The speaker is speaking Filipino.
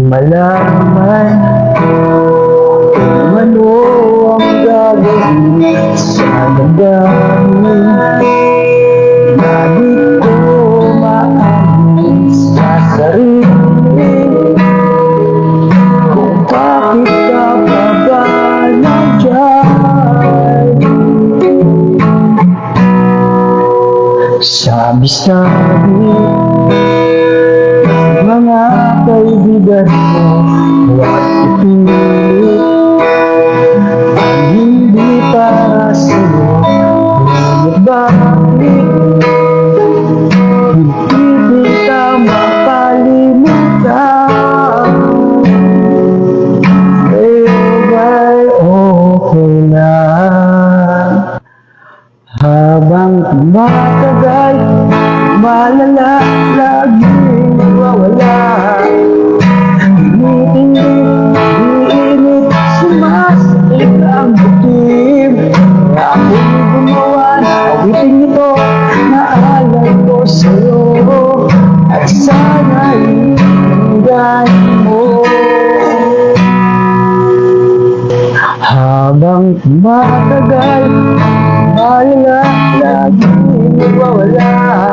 malaman kung ano ang gagawin sa damdamin na di ko maamin sa sarili. Kung bakit ka pa ba nandyan? Sabi-sabi mga kaibigan mo, huwag ipilit ang hindi para sa'yo. Ngunit bakit hindi kita makalimutan? Sa'yo ba'y okay lang? Habang tumatagal, malala, laging nawawala. Umiinit, sumasakit ang dibdib. Kaya ako'y gumawa na awiting ito na alay ko sa'yo. At sana'y tandaan mo. Habang tumatagal, malala, laging nawawala.